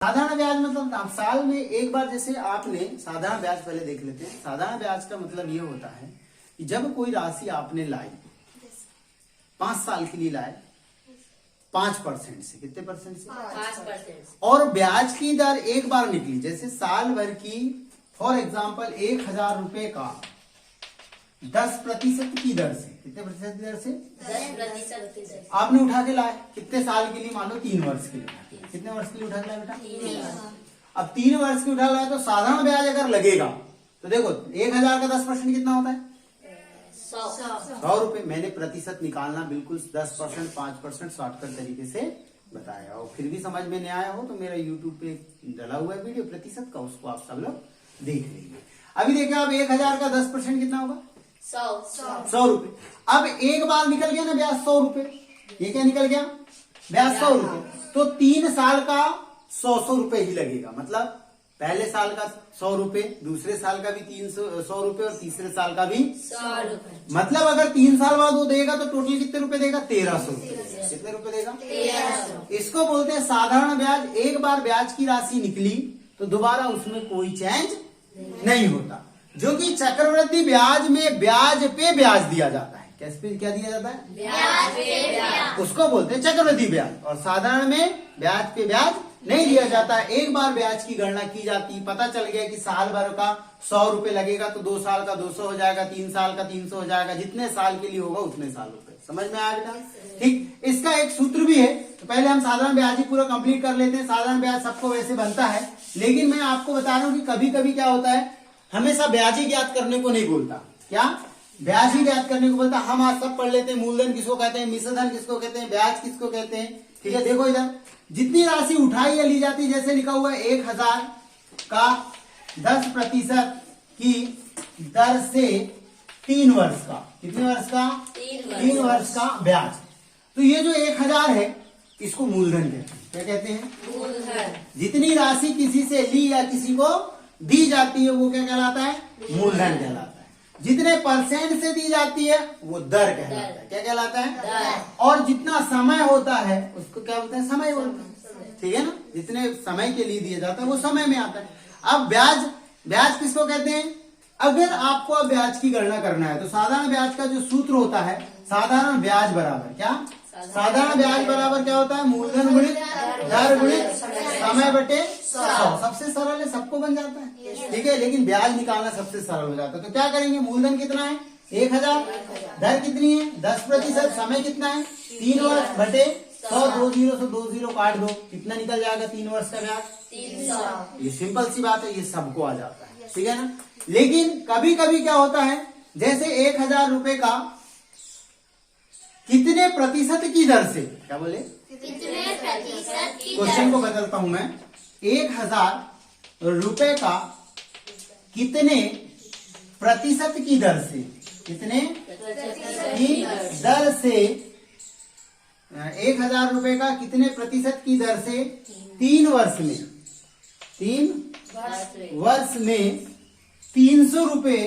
साधारण ब्याज मतलब आप साल में एक बार, जैसे आपने साधारण ब्याज पहले देख लेते हैं। साधारण ब्याज का मतलब ये होता है कि जब कोई राशि आपने लाई 5 साल के लिए लाए 5% से, कितने परसेंट से? 5%। और ब्याज की दर एक बार निकली, जैसे साल भर की फॉर एग्जाम्पल 1000 रुपए का 10% की दर से, कितने प्रतिशत की दर से? 10% आपने उठा के लाए कितने साल के लिए? मान लो 3 वर्ष के लिए। कितने वर्ष के लिए उठा के लाए बेटा? 3। अब 3 वर्ष की उठा लाए तो साधारण ब्याज अगर लगेगा तो देखो 1000 का 10% कितना होता है? 100 रुपए। मैंने प्रतिशत निकालना बिल्कुल 10%, 5% शॉर्टकट तरीके से बताया, और फिर भी समझ में नहीं आया हो तो मेरा यूट्यूब पे डला हुआ है वीडियो प्रतिशत का, उसको आप सब लोग देख लीजिए। अभी देखिए आप 1000 का 10% कितना होगा? 100 रुपए। अब एक बार निकल गया ना ब्याज 100 रुपए, ये क्या निकल गया? ब्याज 100 रुपए। तो 3 साल का 100 रुपए ही लगेगा, मतलब पहले साल का 100 रुपए, दूसरे साल का भी 100 रुपए और तीसरे साल का भी 100 रुपए। मतलब अगर 3 साल बाद वो देगा तो टोटल कितने रुपए देगा? 1300 रुपए। कितने रुपए देगा? 1300। इसको बोलते हैं साधारण ब्याज। एक बार ब्याज की राशि निकली तो दोबारा उसमें कोई चेंज नहीं होता। जो कि चक्रवृद्धि ब्याज में ब्याज पे ब्याज दिया जाता है। कैसे पे क्या दिया जाता है? ब्याज पे ब्याज। उसको बोलते हैं चक्रवृद्धि ब्याज। और साधारण में ब्याज पे ब्याज नहीं दिया जाता है। एक बार ब्याज की गणना की जाती है, पता चल गया कि साल भर का 100 रुपए लगेगा तो 2 साल का 200 हो जाएगा, 3 साल का 300 हो जाएगा, जितने साल के लिए होगा उतने साल रुपए। समझ में आया बेटा? ठीक। इसका एक सूत्र भी है, तो पहले हम साधारण ब्याज ही पूरा कंप्लीट कर लेते हैं। साधारण ब्याज सबको वैसे बनता है, लेकिन मैं आपको बता रहा हूं कि कभी कभी क्या होता है, हमेशा ब्याज ही ज्ञात करने को नहीं बोलता। क्या? ब्याज ही ज्ञात करने को बोलता। हम आज सब पढ़ लेते हैं, मूलधन किसको कहते हैं, मिश्र धन किसको कहते हैं, ब्याज किसको कहते हैं। ठीक है, देखो इधर जितनी राशि उठाई या ली जाती है, जैसे लिखा हुआ है 1000 का 10% की दर से 3 वर्ष का, कितने वर्ष का? 3 वर्ष का ब्याज। तो ये जो 1000 है इसको मूलधन कहते हैं। क्या कहते हैं? मूलधन। जितनी राशि किसी से ली या किसी को दी जाती है वो क्या कहलाता है? मूलधन कहलाता है। जितने परसेंट से दी जाती है वो दर कहलाता है। क्या कहलाता है? दर। और जितना समय होता है उसको क्या बोलते हैं? समय बोलते हैं। ठीक है ना? जितने समय के लिए दिया जाता है वो समय में आता है। अब ब्याज, ब्याज किसको कहते हैं? अगर आपको अब ब्याज की गणना करना है तो साधारण ब्याज का जो सूत्र होता है, साधारण ब्याज बराबर क्या? साधारण ब्याज बराबर क्या होता है? मूलधन गुणित दर गुणित समय बटे 100। सबसे सरल है, सबको बन जाता है। ठीक है, लेकिन ब्याज निकालना सबसे सरल हो जाता है। तो क्या करेंगे? मूलधन कितना है? 1000, दर कितनी है? 10%, समय कितना है? 3 वर्ष बटे 100, 2 0 से 2 0 काट दो, कितना निकल जाएगा 3 वर्ष का ब्याज? 300। ये सिंपल सी बात है, ये सबको आ जाता है। ठीक है ना? लेकिन कभी कभी क्या होता है, जैसे 1000 रुपए का कितने प्रतिशत की दर से, क्या बोले? कितने प्रतिशत की क्वेश्चन को बदलता हूं मैं। 1000 रुपए का कितने प्रतिशत की दर से, कितने की दर से 1000 रुपए का कितने प्रतिशत की दर से 3 वर्ष में, 3 वर्ष में 300 रुपए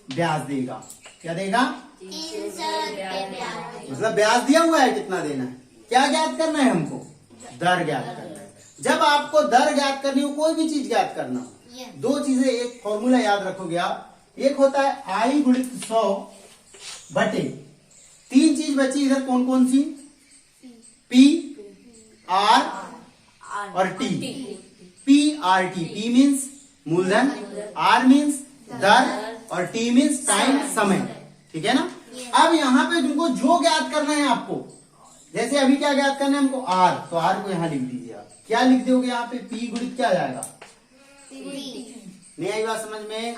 ब्याज देगा। क्या देगा? 300 रुपए ब्याज। मतलब ब्याज दिया हुआ है, कितना देना है? क्या ज्ञात करना है हमको? दर ज्ञात करना है। जब आपको दर ज्ञात करनी हो, कोई भी चीज ज्ञात करना हो, 2 चीजें, एक फॉर्मूला याद रखोगे आप। एक होता है आई गुणित 100 बटे 3 चीज बची इधर, कौन कौन सी? पी, आर और T. P R T. P means मूलधन, आर मीन्स दर और टी मीन्स टाइम, समय। ठीक है ना? अब यहाँ पे तुमको जो ज्ञात करना है आपको, जैसे अभी क्या ज्ञात करना है हमको? आर, तो आर को यहाँ लिख दीजिए आप। क्या लिख दोगे यहाँ पे? पी गुणित क्या जाएगा? नहीं आई बात समझ में?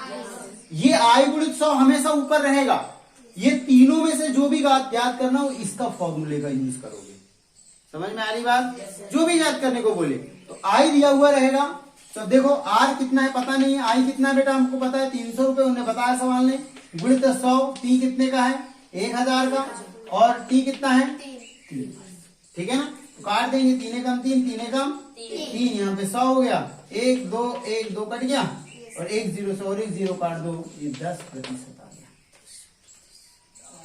ये आई गुणित 100 हमेशा ऊपर रहेगा। ये तीनों में से जो भी ज्ञात करना हो इसका फॉर्मूले का यूज करोगे। समझ में आ रही बात? जो भी ज्ञात करने को बोले तो आई दिया हुआ रहेगा। तो देखो आर कितना है पता नहीं है, आई कितना है बेटा हमको पता है 300 रुपए, उन्हें बताया सवाल ने। गुणित 100, टी कितने का है? 1000 का, और टी कितना है? 3। ठीक है ना? तो काट देंगे, 3 कम 3, 3 कम 3, यहाँ पे 100 हो गया। 1 2 1 2 कट गया, और 1 0 से और 1 0 काट दो, ये 10% आ गया।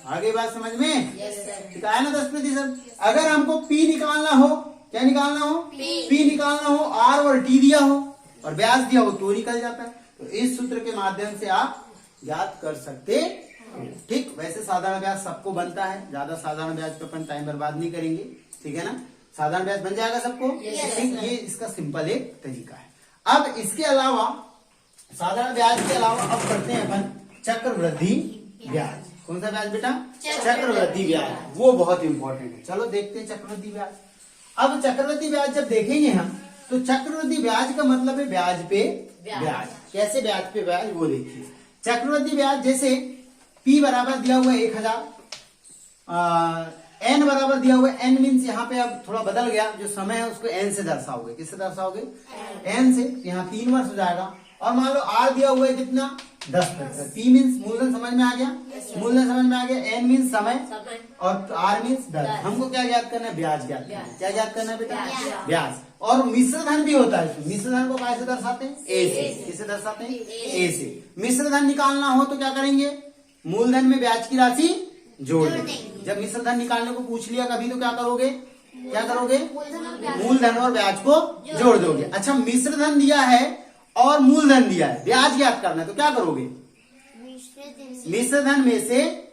आगे बात समझ में? Yes sir. ठीक है ना? 10%। अगर हमको पी निकालना हो क्या निकालना हो, पी निकालना हो, आर और टी दिया हो और ब्याज दिया हो तो निकल जाता है। तो इस सूत्र के माध्यम से आप ज्ञात कर सकते हो। ठीक, वैसे साधारण ब्याज सबको बनता है, ज्यादा साधारण ब्याज पे अपन टाइम बर्बाद नहीं करेंगे, ठीक है ना। साधारण ब्याज बन जाएगा सबको। ठीक, ये इसका सिंपल एक तरीका है। अब इसके अलावा साधारण ब्याज के अलावा अब करते हैं अपन चक्रवृद्धि ब्याज। कौन सा ब्याज बेटा, चक्रवृद्धि ब्याज, वो बहुत इंपॉर्टेंट है। चलो देखते हैं चक्रवृद्धि ब्याज। अब चक्रवृद्धि ब्याज जब देखेंगे हम तो चक्रवृद्धि ब्याज का मतलब है ब्याज पे ब्याज। कैसे ब्याज पे ब्याज वो देखिए। चक्रवृद्धि ब्याज जैसे P बराबर दिया हुआ है 1000, N बराबर दिया हुआ है, N मीन्स यहाँ पे अब थोड़ा बदल गया, जो समय है उसको N से दर्शाओगे। किससे दर्शाओगे, N से। यहाँ 3 वर्ष हो जाएगा। और मान लो R दिया हुआ है कितना, 10%। P मीन्स मूलधन, समझ में आ गया, मूलधन समझ में आ गया। N मीन्स समय और R मीन्स दर। हमको क्या याद करना है, ब्याज याद करना है। क्या याद करना है बेटा, ब्याज। और मिश्र धन भी होता है। मिश्र धन को कैसे दर्शाते हैं, ए से। किसे दर्शाते हैं, ए से। मिश्र धन निकालना हो तो क्या करेंगे, मूलधन में ब्याज की राशि जोड़ देंगे। जब मिश्र धन निकालने को पूछ लिया कभी तो क्या करोगे, क्या करोगे, मूलधन और ब्याज को जोड़ दोगे। अच्छा, मिश्र धन दिया है और मूलधन दिया है, ब्याज याद करना है तो क्या करोगे, मिश्र धन में से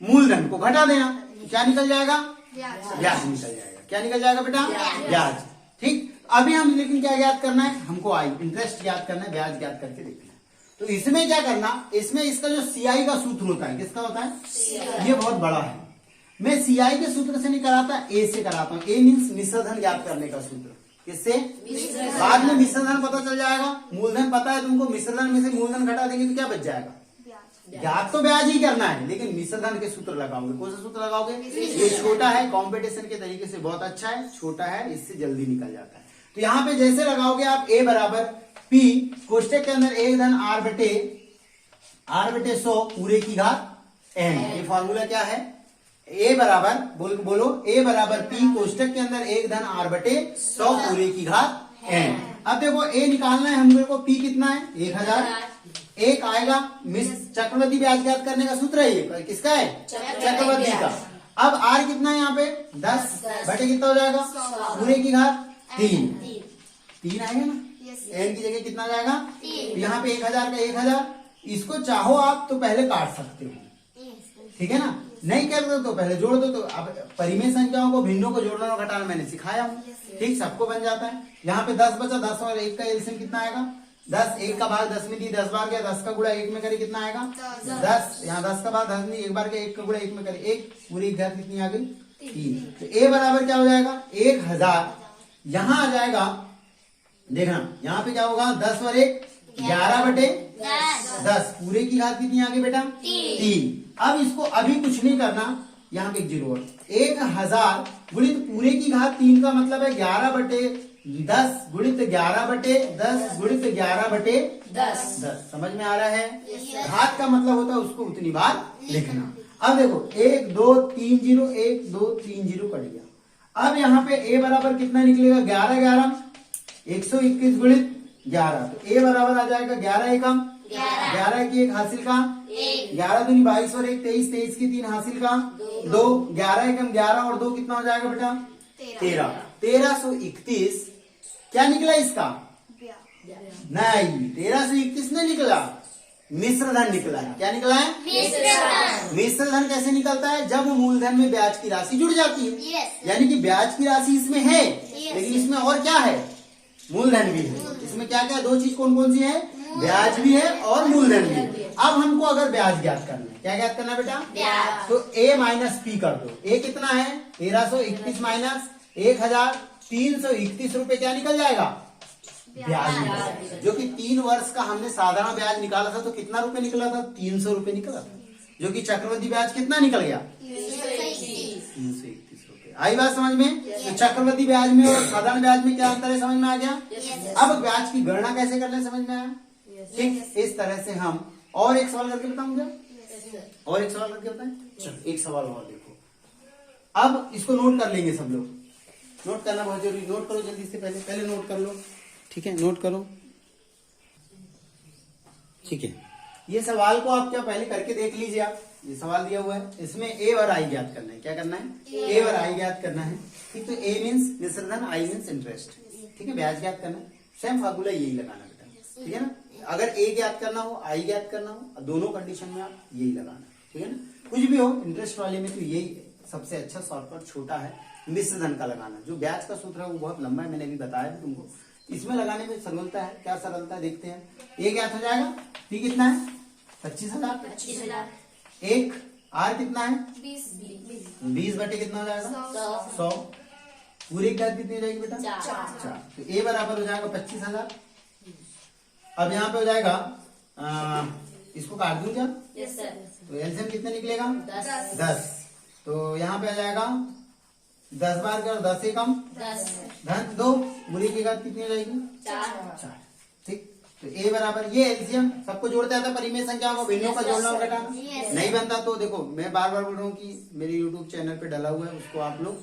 मूलधन को घटा देना, क्या निकल जाएगा, ब्याज निकल जाएगा। क्या निकल जाएगा बेटा, ब्याज। ठीक, अभी हम लेकिन क्या याद करना है, हमको आई इंटरेस्ट याद करना है, ब्याज याद करके देखना है। तो इसमें क्या करना, इसमें इसका जो सीआई का सूत्र होता है, किसका होता है, ये बहुत बड़ा है। मैं सीआई के सूत्र से नहीं कराता, ए से कराता हूँ। ए मीन्स मिश्र धन याद करने का सूत्र। किससे, बाद में मिश्र धन पता चल जाएगा। मूलधन पता है तुमको, मिश्र धन में से मूलधन घटा देंगे तो क्या बच जाएगा, याद तो ब्याज ही करना है, लेकिन मिश्र धन के सूत्र लगाओगे। कौन सा सूत्र लगाओगे, ये छोटा है, कंपटीशन के तरीके से बहुत अच्छा है, छोटा है, इससे जल्दी निकल जाता है। तो यहाँ पे जैसे लगाओगे आप ए बराबर पी, कोष्टक के अंदर 1 धन आर बटे 100 पूरे की घात एन। ये फॉर्मूला क्या है, ए बराबर बोलो, ए बराबर पी, कोष्टक के अंदर 1 धन आर बटे 100 पूरे की घात एन। अब देखो ए निकालना है हमको, को पी कितना है 1000, एक आएगा। चक्रवृद्धि ब्याज याद करने का सूत्र है ये, किसका है, चक्रवृद्धि का। अब आर कितना है यहाँ पे 10 बटे कितना हो जाएगा, पूरे की घात 3 आएगा ना, एन की जगह कितना जाएगा, यहाँ पे 1000 का 1000। इसको चाहो आप तो पहले काट सकते हो, ठीक है ना, नहीं कर दो तो पहले जोड़ दो। तो अब परिमेय संख्याओं को, भिन्नों को जोड़ना और घटाना मैंने सिखाया हूँ। ठीक, सबको बन जाता है। यहाँ पे 10 बचा, 10 और 1 का एलसीएम कितना आएगा, 10। 1 का भाग 10 में दी, 10 बार गया, 10 का गुणा 1 में करे कितना आएगा 10। यहाँ 10 का भाग 10 में 1 बार गया, 1 का गुणा 1 में करे 1, पूरी घात कितनी आ गई 3। तो ए बराबर क्या हो जाएगा 1000। यहाँ आ जाएगा, देखना यहाँ पे क्या होगा, 10 और 1 11 बटे 10 पूरे की घात कितनी आ गई बेटा 3। अब इसको अभी कुछ नहीं करना, यहाँ पे 0 और 1000 गुणित पूरे की घात 3 का मतलब है 11 बटे 10 गुणित 11 बटे 10 गुणित 11 बटे 10। समझ में आ रहा है, घात का मतलब होता है उसको उतनी बार लिखना। अब देखो 1 2 3 0, 1 2 3 0 कट गया। अब यहाँ पे ए बराबर कितना निकलेगा, 11 11 121 गुणित 11। तो ए बराबर आ जाएगा 11 एकम, 11 की 1 हासिल का 11 दूनी 22 और 1 23, 23 की 3 हासिल का 2, 11 एकम 11 और 2 कितना हो जाएगा बेटा 13। 1331 क्या निकला इसका, नहीं 1331 नहीं निकला, मिश्र धन निकला है। क्या निकला है, मिश्र धन कैसे निकलता है, जब मूलधन में ब्याज की राशि जुड़ जाती है। यानी कि ब्याज की राशि इसमें है, लेकिन इसमें और क्या है, मूलधन भी है। इसमें क्या क्या, 2 चीज कौन कौन सी है, ब्याज भी है और मूलधन भी है। अब हमको अगर ब्याज ज्ञात करना है, क्या ज्ञात करना है बेटा, तो a माइनस पी कर दो। a कितना है 1331 माइनस 1331 रुपए क्या निकल जाएगा, ब्याज निकल जाएगा। जो कि 3 वर्ष का हमने साधारण ब्याज निकाला था तो कितना रुपए निकला था, 300 रुपए निकला था। जो कि चक्रवृद्धि ब्याज कितना निकल गया, 331 रुपए। आई बात समझ में। तो चक्रवृद्धि ब्याज में और साधारण ब्याज में क्या अंतर है, समझ में आ गया। अब ब्याज की गणना कैसे करना है समझ में आया। ठीक, इस तरह से हम और एक सवाल करके बताऊंगा, और एक सवाल करके बताएं। चलो एक सवाल और देखो, अब इसको नोट कर लेंगे सब लोग, नोट करना बहुत जरूरी, नोट करो जल्दी से, पहले नोट कर लो। ठीक है, नोट करो। ठीक है, ये सवाल को आप क्या पहले करके देख लीजिए आप। ये सवाल दिया हुआ है, इसमें ए और आई ज्ञात करना है। क्या करना है? ए और आई ज्ञात करना है। ठीक, तो ए मीन्स मिश्र धन, आई मीन्स इंटरेस्ट। ठीक है, ब्याज ज्ञात करना है। सेम फार्मूला यही लगाना बेटा। ठीक है ना, अगर ए ज्ञात करना हो, आई ज्ञात करना हो, दोनों कंडीशन में आप यही लगाना। ठीक है ना, कुछ भी हो इंटरेस्ट वाले में तो यही सबसे अच्छा शॉर्टकट छोटा है, मिश्र धन का लगाना। जो ब्याज का सूत्र है वो बहुत लंबा है, मैंने अभी बताया था तुमको। इसमें लगाने में सरलता है। क्या सरलता है देखते हैं। ए ज्ञात हो जाएगा, पी कितना है? 25,000। 25,000। एक आर कितना है? 20 बटे कितना हो जाएगा? 100 100। पूरी ज्ञात कितनी हो जाएगी बेटा? 4। तो ए बराबर हो जाएगा 25,000। अब यहाँ पे हो जाएगा इसको काट दूं क्या? Yes sir. तो एलसीएम कितना निकलेगा? 10 10। तो यहाँ पे आ जाएगा 10 बार का 10 से कम 10 धन 2। बुरी की घात कितनी हो जाएगी? 4। ठीक, तो ए बराबर ये एलसीएम सबको जोड़ते आता परिमेय संख्याओं को भिन्नों का जोड़ना और घटाना। Yes. नहीं बनता तो देखो मैं बार बार बोल रहा हूँ कि मेरे यूट्यूब चैनल पे डाला हुआ है, उसको आप लोग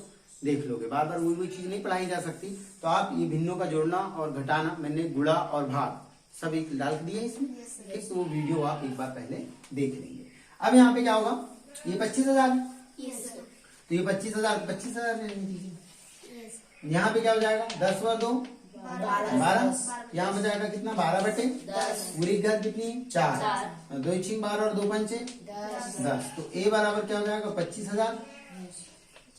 देख लोगे। बार बार वही चीज नहीं पढ़ाई जा सकती। तो आप ये भिन्नों का जोड़ना और घटाना, मैंने गुणा और भाग सब एक डाल दिए इसमें। ठीक, तो वो वीडियो आप एक बार पहले देख लेंगे। अब यहाँ पे क्या होगा? ये 25,000 है, यस सर। तो ये 25,000 ले लीजिए। यहाँ पे क्या हो जाएगा? 10 और 2 12। यहाँ पे जाएगा कितना? 12 बटे 10। पूरी घात कितनी? 4। 2 छिंग 12 और 2 पंचे 10। तो ए बराबर क्या हो जाएगा? 25,000।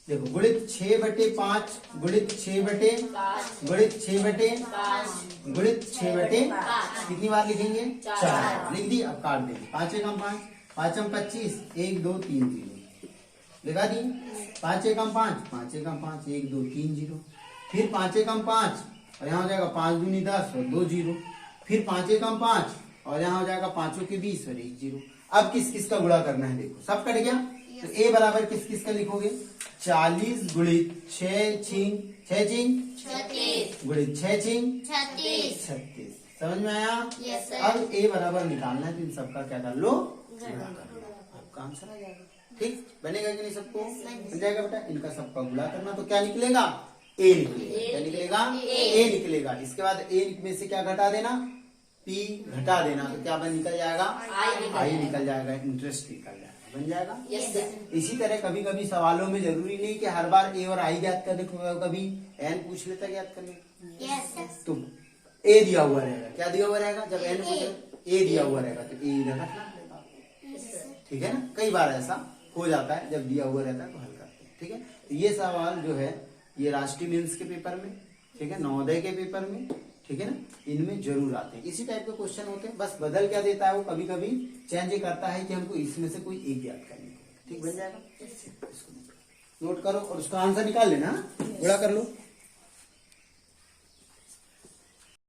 देखो गुणित 6 बटे 5 गुणित 6 बटे 5 गुणित 6 बटे 5 गुणित 6 बटे 5 कितनी बार लिखेंगे? 4। 4 लिख दी। अब काट देंगे। 5 एकम 5 5 हम 25 1 2 3 0 लिखा दी। 5 एकम 5 5 एकम 5 1 2 3 0। फिर 5 एकम 5 और यहाँ हो जाएगा 5 दूनी 10 और 2 0। फिर 5 एकम 5 और यहाँ हो जाएगा 5 के 20 और 1 0। अब किस किस का गुणा करना है? देखो सब कट गया। तो ए बराबर किस किस का लिखोगे? 40 गुणित 6 छिंग 36 गुणित 6 छिंग 36। 36। समझ में आया? Yes sir. अब ए बराबर निकालना है, तो इन सबका क्या कर लो? गुणा कर लो। आपका आंसर आ जाएगा। ठीक, बनेगा कि नहीं सबको? बन जाएगा बेटा। इनका सबका गुणा करना, तो क्या निकलेगा? ए निकलेगा। क्या निकलेगा? ए निकलेगा। इसके बाद ए में से क्या घटा देना? पी घटा देना, तो क्या बन निकल जाएगा? आई निकल जाएगा। इंटरेस्ट निकल जाएगा। बन जाएगा। Yes sir. इसी तरह कभी कभी सवालों में जरूरी नहीं कि हर बार ए और आई ज्ञात कर दे, कभी एन पूछ लेता ज्ञात करने, यस सर। तो ए दिया हुआ रहेगा। क्या दिया हुआ रहेगा? जब एन पूछे ए दिया हुआ रहेगा तो ए इधर रखना पड़ेगा। Yes sir. ठीक है ना, कई बार ऐसा हो जाता है जब दिया हुआ रहता है तो हल करते हैं। ठीक है, तो ये सवाल जो है ये राष्ट्रीय मेंस के पेपर में, ठीक है, नवोदय के पेपर में, ठीक है ना, इनमें जरूर आते हैं। इसी टाइप के क्वेश्चन होते हैं। बस बदल क्या देता है वो कभी कभी चेंज करता है कि हमको इसमें से कोई एक याद करने को। ठीक, बन जाएगा। इसको नोट करो और उसका आंसर निकाल लेना, गुणा कर लो।